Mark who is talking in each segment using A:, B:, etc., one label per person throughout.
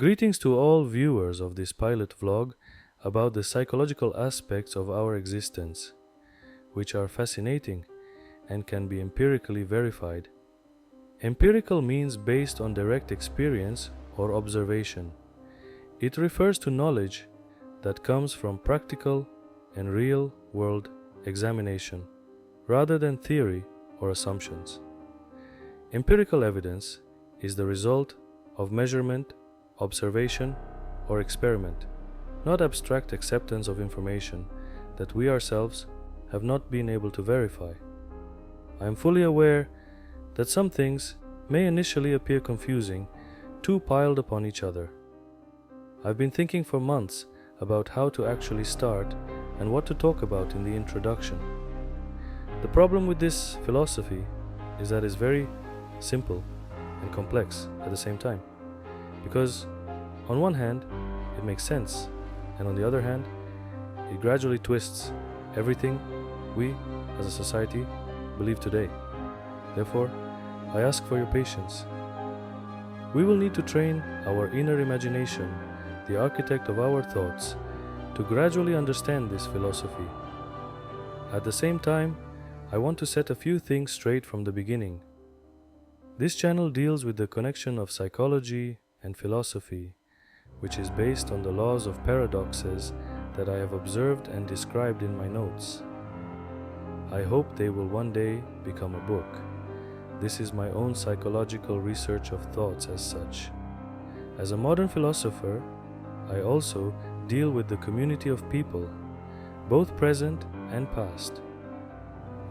A: Greetings to all viewers of this pilot vlog about the psychological aspects of our existence, which are fascinating and can be empirically verified. Empirical means based on direct experience or observation. It refers to knowledge that comes from practical and real-world examination, rather than theory or assumptions. Empirical evidence is the result of measurement, observation, or experiment, not abstract acceptance of information that we ourselves have not been able to verify. I am fully aware that some things may initially appear confusing, too piled upon each other. I've been thinking for months about how to actually start and what to talk about in the introduction. The problem with this philosophy is that it's very simple and complex at the same time, because on one hand it makes sense, and on the other hand it gradually twists everything we as a society believe today. Therefore, I ask for your patience. We will need to train our inner imagination, the architect of our thoughts, to gradually understand this philosophy. At the same time, I want to set a few things straight from the beginning. This channel deals with the connection of psychology and philosophy, which is based on the laws of paradoxes that I have observed and described in my notes. I hope they will one day become a book. This is my own psychological research of thoughts as such. As a modern philosopher, I also deal with the community of people, both present and past.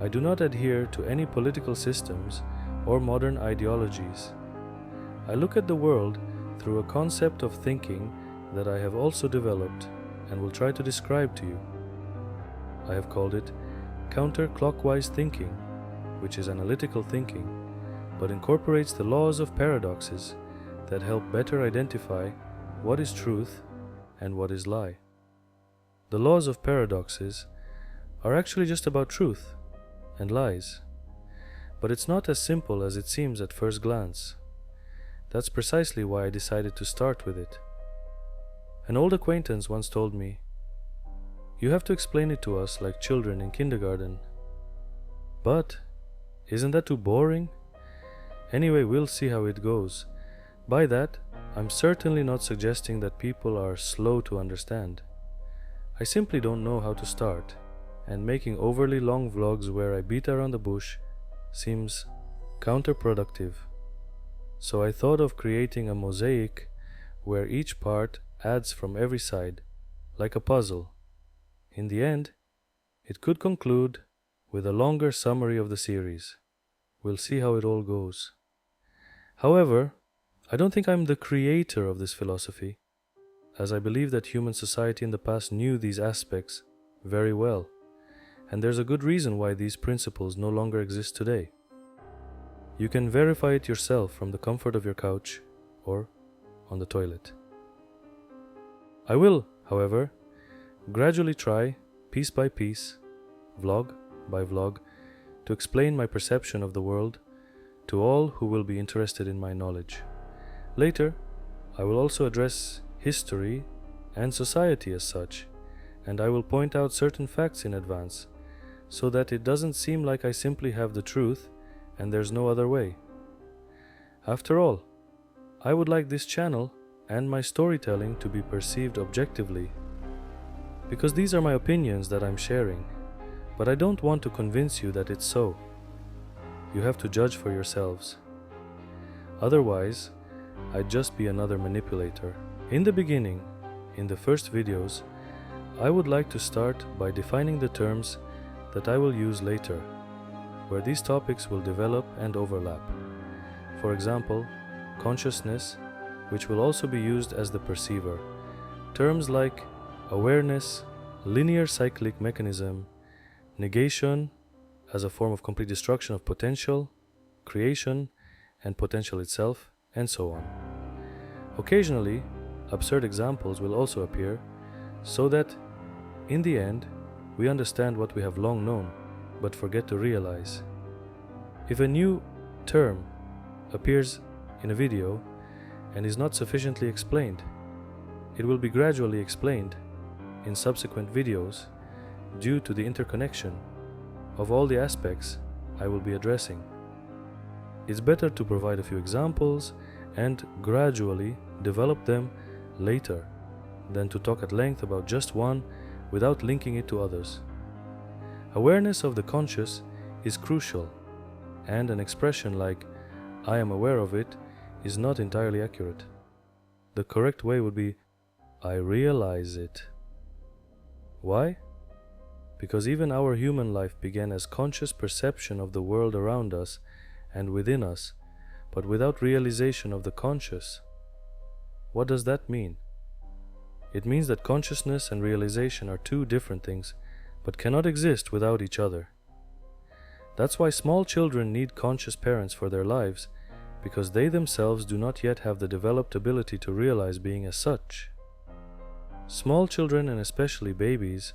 A: I do not adhere to any political systems or modern ideologies. I look at the world through a concept of thinking that I have also developed and will try to describe to you. I have called it counterclockwise thinking, which is analytical thinking, but incorporates the laws of paradoxes that help better identify what is truth and what is lie. The laws of paradoxes are actually just about truth and lies, but it's not as simple as it seems at first glance. That's precisely why I decided to start with it. An old acquaintance once told me, "You have to explain it to us like children in kindergarten." But isn't that too boring? Anyway, we'll see how it goes. By that, I'm certainly not suggesting that people are slow to understand. I simply don't know how to start, and making overly long vlogs where I beat around the bush seems counterproductive. So I thought of creating a mosaic where each part adds from every side, like a puzzle. In the end, it could conclude with a longer summary of the series. We'll see how it all goes. However, I don't think I'm the creator of this philosophy, as I believe that human society in the past knew these aspects very well, and there's a good reason why these principles no longer exist today. You can verify it yourself from the comfort of your couch or on the toilet. I will, however, gradually try, piece by piece, vlog by vlog, to explain my perception of the world to all who will be interested in my knowledge. Later, I will also address history and society as such, and I will point out certain facts in advance, so that it doesn't seem like I simply have the truth and there's no other way. After all, I would like this channel and my storytelling to be perceived objectively, because these are my opinions that I'm sharing, but I don't want to convince you that it's so. You have to judge for yourselves. Otherwise, I'd just be another manipulator. In the beginning, in the first videos, I would like to start by defining the terms that I will use later, where these topics will develop and overlap. For example, consciousness, which will also be used as the perceiver. Terms like awareness, linear cyclic mechanism, negation as a form of complete destruction of potential, creation, and potential itself, and so on. Occasionally, absurd examples will also appear, so that, in the end, we understand what we have long known, but forget to realize. If a new term appears in a video, and is not sufficiently explained. It will be gradually explained in subsequent videos due to the interconnection of all the aspects I will be addressing. It's better to provide a few examples and gradually develop them later than to talk at length about just one without linking it to others. Awareness of the conscious is crucial, and an expression like "I am aware of it" is not entirely accurate. The correct way would be "I realize it." Why? Because even our human life began as conscious perception of the world around us and within us, but without realization of the conscious. What does that mean? It means that consciousness and realization are two different things, but cannot exist without each other. That's why small children need conscious parents for their lives, because they themselves do not yet have the developed ability to realize being as such. Small children, and especially babies,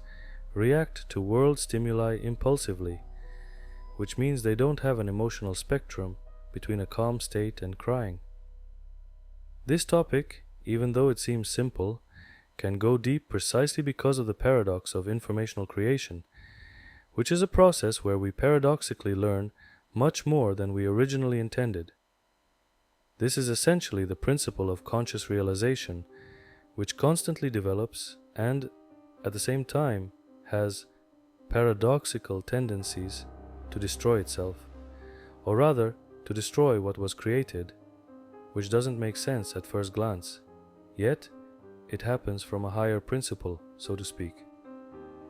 A: react to world stimuli impulsively, which means they don't have an emotional spectrum between a calm state and crying. This topic, even though it seems simple, can go deep precisely because of the paradox of informational creation, which is a process where we paradoxically learn much more than we originally intended. This is essentially the principle of conscious realization, which constantly develops and, at the same time, has paradoxical tendencies to destroy itself, or rather, to destroy what was created, which doesn't make sense at first glance, yet it happens from a higher principle, so to speak.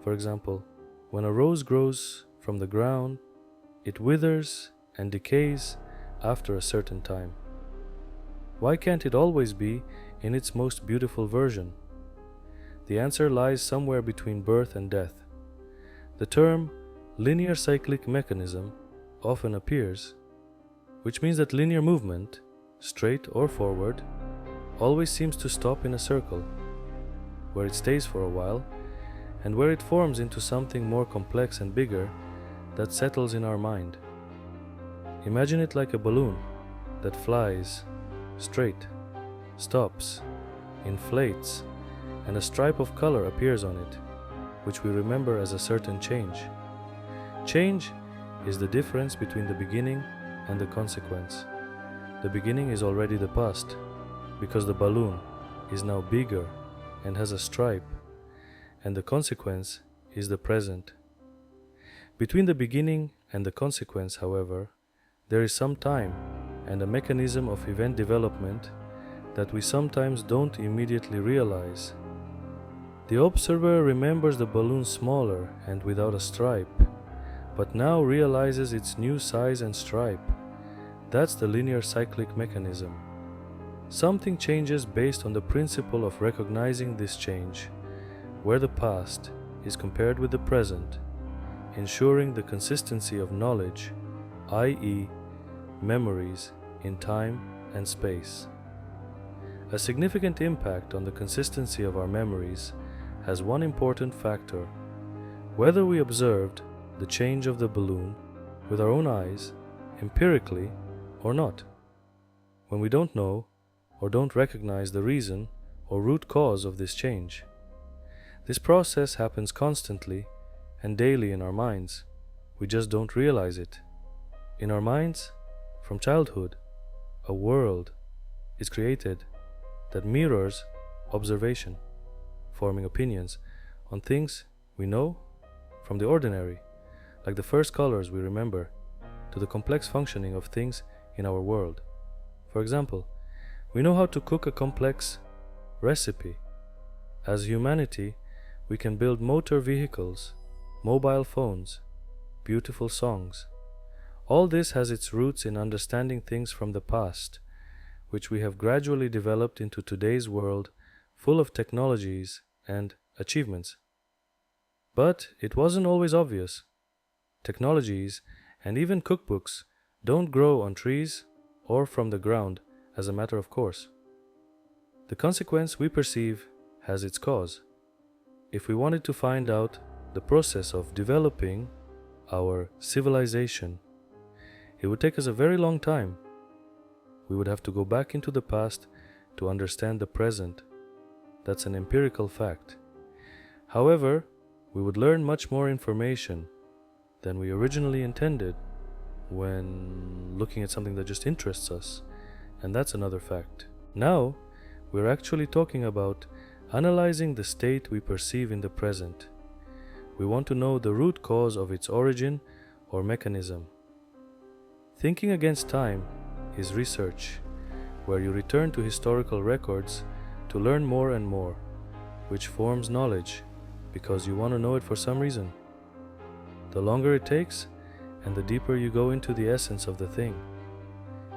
A: For example, when a rose grows from the ground, it withers and decays after a certain time. Why can't it always be in its most beautiful version? The answer lies somewhere between birth and death. The term linear cyclic mechanism often appears, which means that linear movement, straight or forward, always seems to stop in a circle, where it stays for a while, and where it forms into something more complex and bigger that settles in our mind. Imagine it like a balloon that flies straight, stops, inflates, and a stripe of color appears on it, which we remember as a certain change. Change is the difference between the beginning and the consequence. The beginning is already the past, because the balloon is now bigger and has a stripe, and the consequence is the present. Between the beginning and the consequence, however, there is some time and a mechanism of event development that we sometimes don't immediately realize. The observer remembers the balloon smaller and without a stripe, but now realizes its new size and stripe. That's the linear cyclic mechanism. Something changes based on the principle of recognizing this change, where the past is compared with the present, ensuring the consistency of knowledge, i.e., memories in time and space. A significant impact on the consistency of our memories has one important factor: whether we observed the change of the balloon with our own eyes, empirically, or not. When we don't know or don't recognize the reason or root cause of this change. This process happens constantly and daily in our minds. We just don't realize it. In our minds, from childhood, a world is created that mirrors observation, forming opinions on things we know from the ordinary, like the first colors we remember, to the complex functioning of things in our world. For example, we know how to cook a complex recipe. As humanity, we can build motor vehicles, mobile phones, beautiful songs. All this has its roots in understanding things from the past, which we have gradually developed into today's world full of technologies and achievements. But it wasn't always obvious. Technologies and even cookbooks don't grow on trees or from the ground as a matter of course. The consequence we perceive has its cause. If we wanted to find out the process of developing our civilization, it would take us a very long time. We would have to go back into the past to understand the present. That's an empirical fact. However, we would learn much more information than we originally intended when looking at something that just interests us, and that's another fact. Now, we're actually talking about analyzing the state we perceive in the present. We want to know the root cause of its origin or mechanism. Thinking against time is research, where you return to historical records to learn more and more, which forms knowledge because you want to know it for some reason. The longer it takes, and the deeper you go into the essence of the thing.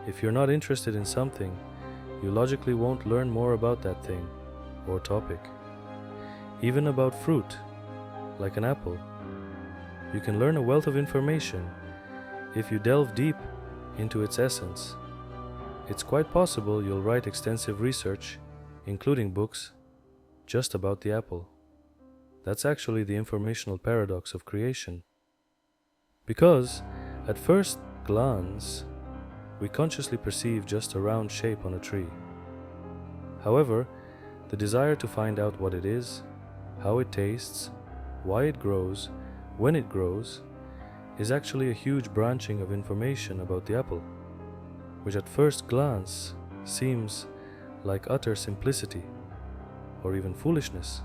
A: If you're not interested in something, you logically won't learn more about that thing or topic. Even about fruit, like an apple. You can learn a wealth of information if you delve deep into its essence. It's quite possible you'll write extensive research, including books, just about the apple. That's actually the informational paradox of creation. Because, at first glance, we consciously perceive just a round shape on a tree. However, the desire to find out what it is, how it tastes, why it grows, when it grows, is actually a huge branching of information about the apple, which at first glance seems like utter simplicity or even foolishness.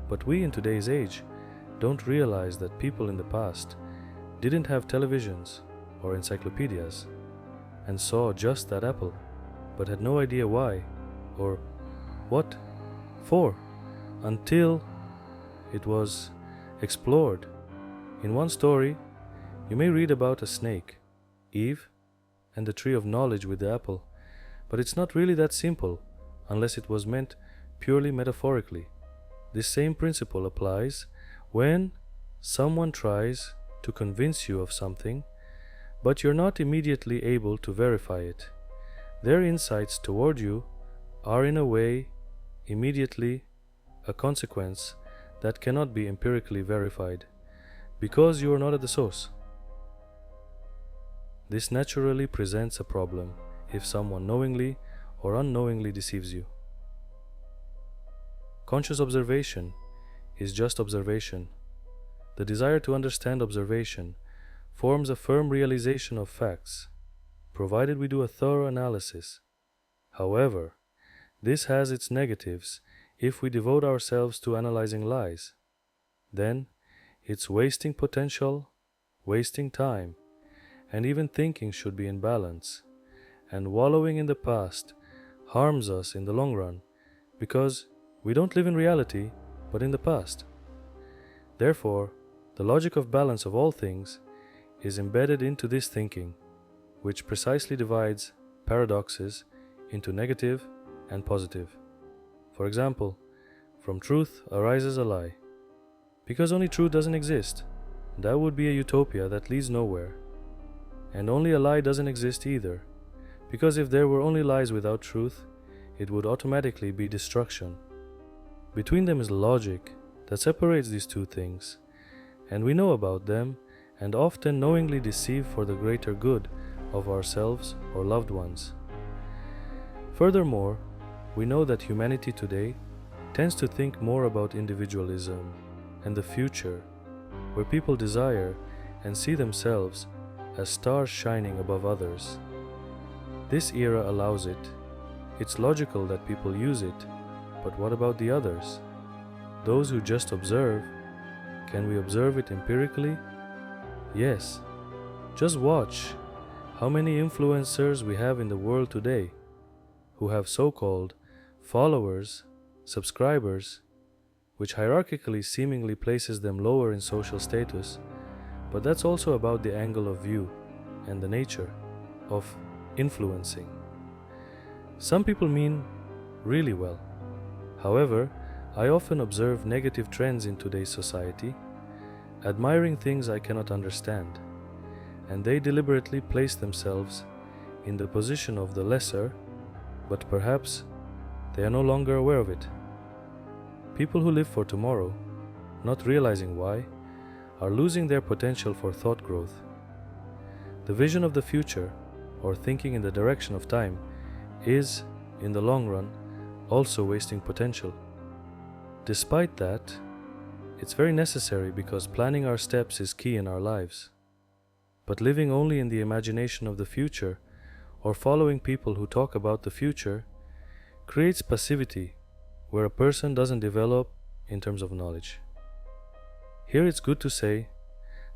A: But we in today's age don't realize that people in the past didn't have televisions or encyclopedias and saw just that apple, but had no idea why or what for until it was explored. In one story, you may read about a snake, Eve, and the tree of knowledge with the apple, but it's not really that simple unless it was meant purely metaphorically. This same principle applies when someone tries to convince you of something, but you're not immediately able to verify it. Their insights toward you are in a way immediately a consequence that cannot be empirically verified, because you are not at the source. This naturally presents a problem if someone knowingly or unknowingly deceives you. Conscious observation is just observation. The desire to understand observation forms a firm realization of facts, provided we do a thorough analysis. However, this has its negatives if we devote ourselves to analyzing lies. Then, it's wasting potential, wasting time, and even thinking should be in balance, and wallowing in the past harms us in the long run, because we don't live in reality, but in the past. Therefore, the logic of balance of all things is embedded into this thinking, which precisely divides paradoxes into negative and positive. For example, from truth arises a lie. Because only truth doesn't exist, that would be a utopia that leads nowhere. And only a lie doesn't exist either, because if there were only lies without truth, it would automatically be destruction. Between them is logic that separates these two things, and we know about them and often knowingly deceive for the greater good of ourselves or loved ones. Furthermore, we know that humanity today tends to think more about individualism and the future, where people desire and see themselves as stars shining above others. This era allows it. It's logical that people use it, but what about the others? Those who just observe? Can we observe it empirically? Yes. Just watch how many influencers we have in the world today who have so-called followers, subscribers, which hierarchically seemingly places them lower in social status, but that's also about the angle of view and the nature of influencing. Some people mean really well. However, I often observe negative trends in today's society, admiring things I cannot understand, and they deliberately place themselves in the position of the lesser, but perhaps they are no longer aware of it. People who live for tomorrow, not realizing why, are losing their potential for thought growth. The vision of the future, or thinking in the direction of time, is in the long run, also wasting potential. Despite that, it's very necessary because planning our steps is key in our lives. But living only in the imagination of the future or following people who talk about the future creates passivity where a person doesn't develop in terms of knowledge. Here it's good to say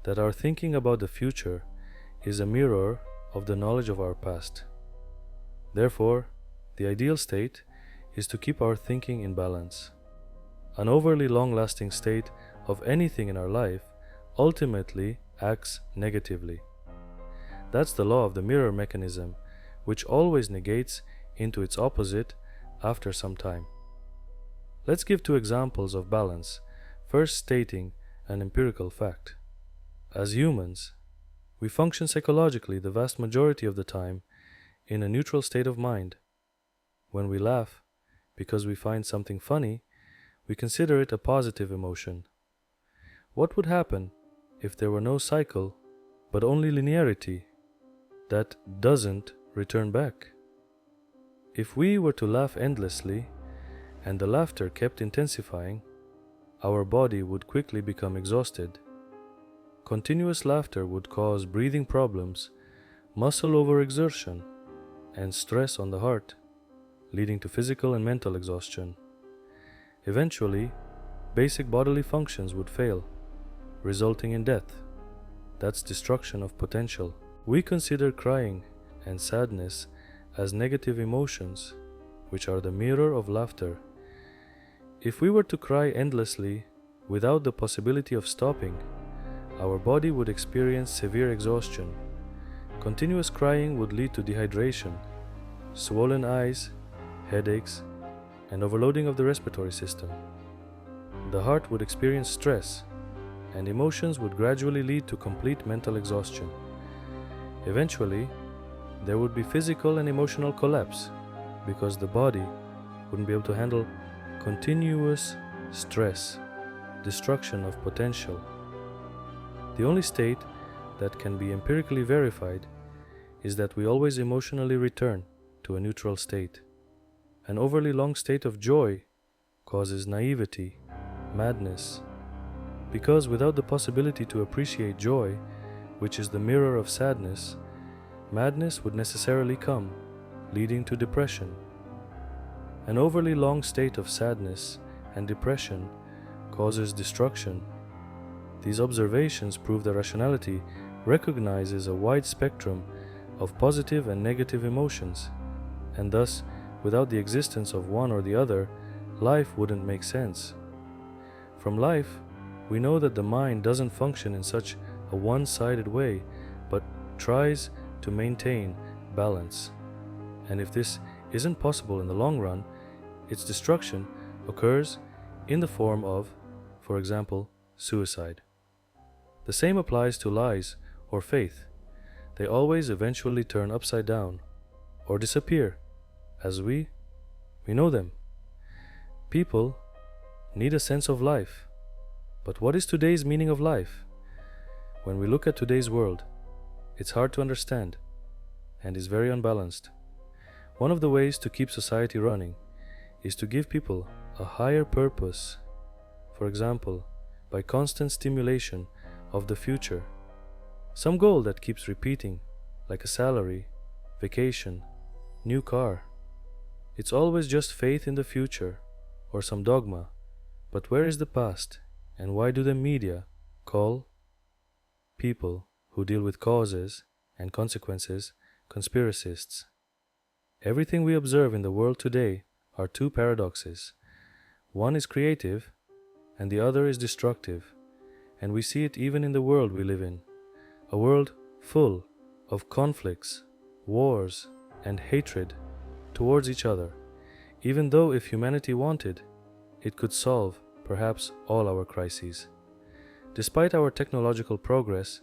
A: that our thinking about the future is a mirror of the knowledge of our past. Therefore, the ideal state is to keep our thinking in balance. An overly long-lasting state of anything in our life ultimately acts negatively. That's the law of the mirror mechanism, which always negates into its opposite after some time. Let's give two examples of balance, first stating an empirical fact. As humans, we function psychologically the vast majority of the time in a neutral state of mind. When we laugh because we find something funny, we consider it a positive emotion. What would happen if there were no cycle, but only linearity that doesn't return back? If we were to laugh endlessly, and the laughter kept intensifying, our body would quickly become exhausted. Continuous laughter would cause breathing problems, muscle overexertion, and stress on the heart, leading to physical and mental exhaustion. Eventually, basic bodily functions would fail, resulting in death. That's destruction of potential. We consider crying and sadness as negative emotions, which are the mirror of laughter. If we were to cry endlessly without the possibility of stopping, our body would experience severe exhaustion. Continuous crying would lead to dehydration, swollen eyes, headaches, and overloading of the respiratory system. The heart would experience stress, and emotions would gradually lead to complete mental exhaustion. Eventually, there would be physical and emotional collapse because the body wouldn't be able to handle continuous stress, destruction of potential. The only state that can be empirically verified is that we always emotionally return to a neutral state. An overly long state of joy causes naivety, madness, because without the possibility to appreciate joy, which is the mirror of sadness, madness would necessarily come, leading to depression. An overly long state of sadness and depression causes destruction. These observations prove that rationality recognizes a wide spectrum of positive and negative emotions, and thus, without the existence of one or the other, life wouldn't make sense. From life, we know that the mind doesn't function in such a one-sided way, but tries to maintain balance. And if this isn't possible in the long run, its destruction occurs in the form of, for example, suicide. The same applies to lies or faith. They always eventually turn upside down or disappear as we know them. People need a sense of life. But what is today's meaning of life? When we look at today's world, it's hard to understand and is very unbalanced. One of the ways to keep society running is to give people a higher purpose, for example, by constant stimulation of the future. Some goal that keeps repeating, like a salary, vacation, new car. It's always just faith in the future or some dogma. But where is the past, and why do the media call people who deal with causes and consequences conspiracists? Everything we observe in the world today are two paradoxes. One is creative, and the other is destructive, and we see it even in the world we live in, a world full of conflicts, wars, and hatred towards each other, even though if humanity wanted, it could solve perhaps all our crises. Despite our technological progress,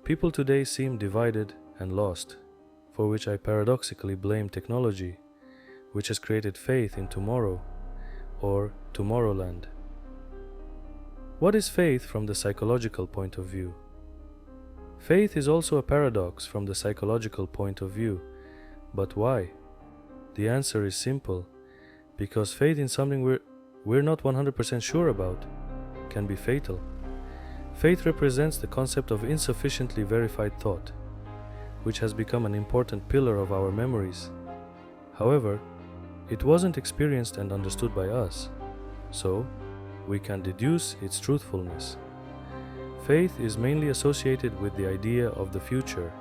A: people today seem divided and lost, for which I paradoxically blame technology, which has created faith in tomorrow, or Tomorrowland. What is faith from the psychological point of view? Faith is also a paradox from the psychological point of view, but why? The answer is simple, because faith in something we're not 100% sure about can be fatal. Faith represents the concept of insufficiently verified thought, which has become an important pillar of our memories. However, it wasn't experienced and understood by us, so we can deduce its truthfulness. Faith is mainly associated with the idea of the future,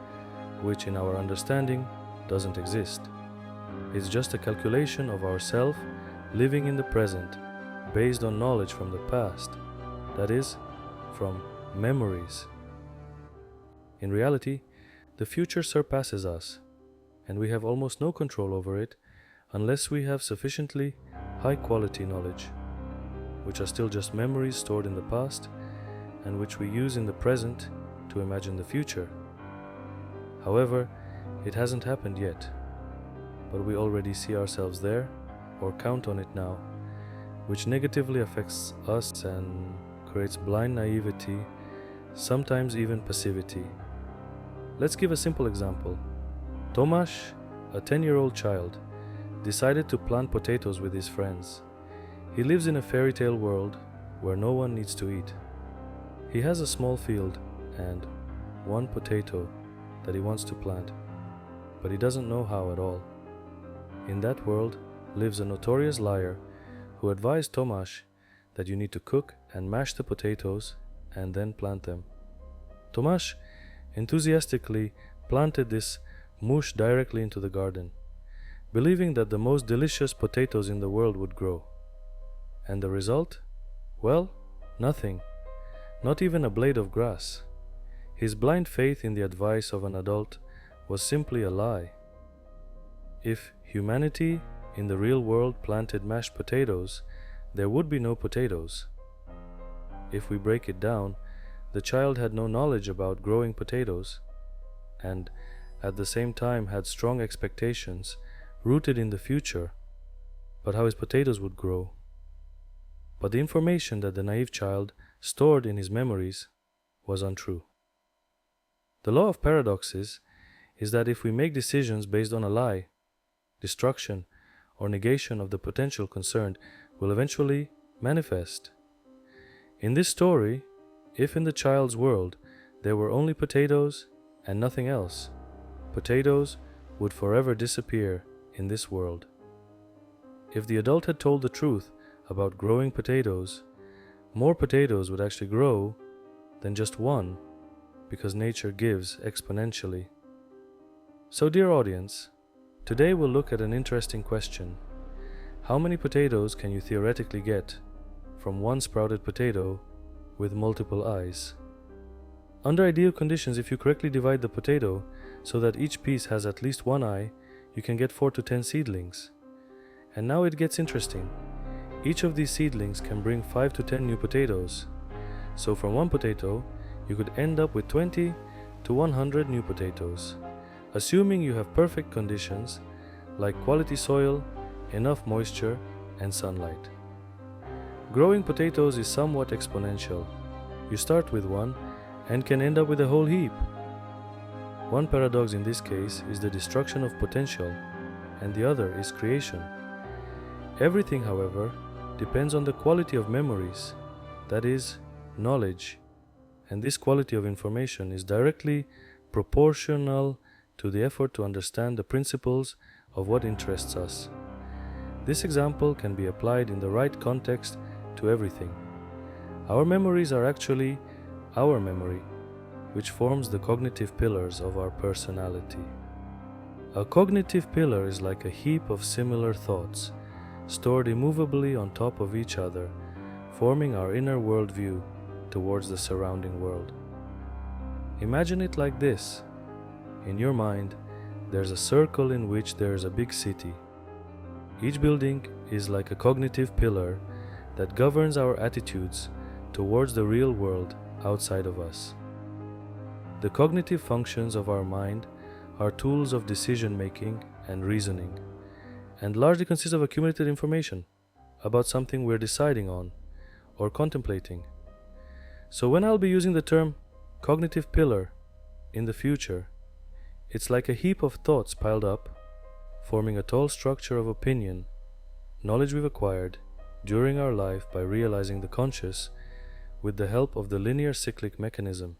A: which in our understanding doesn't exist. It's just a calculation of ourself living in the present based on knowledge from the past, that is, from memories. In reality, the future surpasses us, and we have almost no control over it unless we have sufficiently high-quality knowledge, which are still just memories stored in the past and which we use in the present to imagine the future. However, it hasn't happened yet, but we already see ourselves there or count on it now, which negatively affects us and creates blind naivety, sometimes even passivity. Let's give a simple example. Tomasz, a 10-year-old child, decided to plant potatoes with his friends. He lives in a fairy tale world where no one needs to eat. He has a small field and one potato that he wants to plant, but he doesn't know how at all. In that world lives a notorious liar who advised Tomasz that you need to cook and mash the potatoes and then plant them. Tomasz enthusiastically planted this mush directly into the garden, believing that the most delicious potatoes in the world would grow. And the result? Well, nothing. Not even a blade of grass. His blind faith in the advice of an adult was simply a lie. If humanity in the real world planted mashed potatoes, there would be no potatoes. If we break it down, the child had no knowledge about growing potatoes, and at the same time had strong expectations rooted in the future, but how his potatoes would grow. But the information that the naive child stored in his memories was untrue. The law of paradoxes is that if we make decisions based on a lie, destruction or negation of the potential concerned will eventually manifest. In this story, if in the child's world there were only potatoes and nothing else, potatoes would forever disappear in this world. If the adult had told the truth about growing potatoes, more potatoes would actually grow than just one, because nature gives exponentially. So, dear audience, today we'll look at an interesting question. How many potatoes can you theoretically get from one sprouted potato with multiple eyes? Under ideal conditions, if you correctly divide the potato so that each piece has at least one eye, you can get 4 to 10 seedlings. And now it gets interesting. Each of these seedlings can bring 5 to 10 new potatoes. So from one potato, you could end up with 20 to 100 new potatoes, assuming you have perfect conditions like quality soil, enough moisture, and sunlight. Growing potatoes is somewhat exponential. You start with one and can end up with a whole heap. One paradox in this case is the destruction of potential, and the other is creation. Everything, however, depends on the quality of memories, that is, knowledge, and this quality of information is directly proportional to the effort to understand the principles of what interests us. This example can be applied in the right context to everything. Our memories are actually our memory, which forms the cognitive pillars of our personality. A cognitive pillar is like a heap of similar thoughts, stored immovably on top of each other, forming our inner worldview towards the surrounding world. Imagine it like this. In your mind, there's a circle in which there is a big city. Each building is like a cognitive pillar that governs our attitudes towards the real world outside of us. The cognitive functions of our mind are tools of decision-making and reasoning, and largely consist of accumulated information about something we're deciding on or contemplating. So when I'll be using the term cognitive pillar in the future, it's like a heap of thoughts piled up, forming a tall structure of opinion, knowledge we've acquired during our life by realizing the conscious with the help of the linear cyclic mechanism.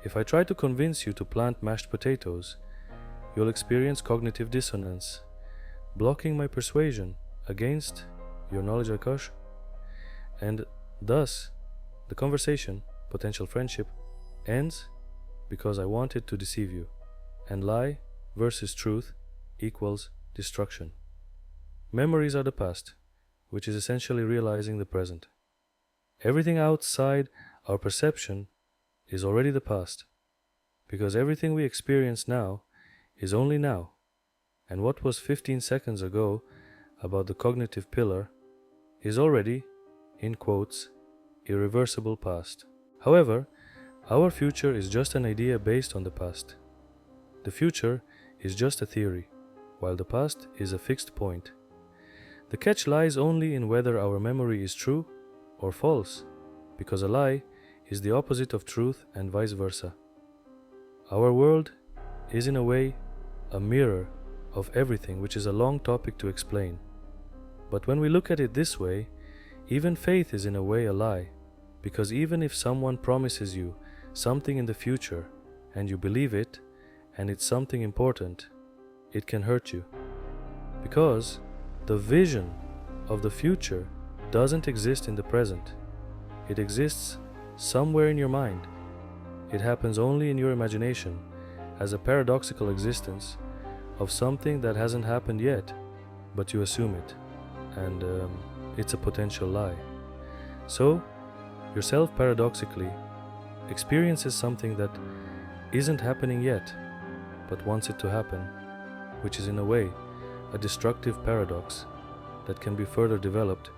A: If I try to convince you to plant mashed potatoes, you'll experience cognitive dissonance, blocking my persuasion against your knowledge Akash, and thus the conversation, potential friendship, ends because I wanted to deceive you, and lie versus truth equals destruction. Memories are the past, which is essentially realizing the present. Everything outside our perception is already the past, because everything we experience now is only now, and what was 15 seconds ago about the cognitive pillar is already, in quotes, irreversible past. However, our future is just an idea based on the past. The future is just a theory, while the past is a fixed point. The catch lies only in whether our memory is true or false, because a lie is the opposite of truth and vice versa. Our world is in a way a mirror of everything, which is a long topic to explain. But when we look at it this way, even faith is in a way a lie, because even if someone promises you something in the future and you believe it, and it's something important, it can hurt you. Because the vision of the future doesn't exist in the present. It exists somewhere in your mind. It happens only in your imagination as a paradoxical existence of something that hasn't happened yet, but you assume it, and it's a potential lie. So, yourself paradoxically experiences something that isn't happening yet, but wants it to happen, which is in a way a destructive paradox that can be further developed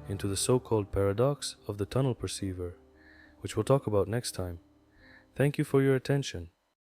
A: into the so-called paradox of the tunnel perceiver, which we'll talk about next time. Thank you for your attention.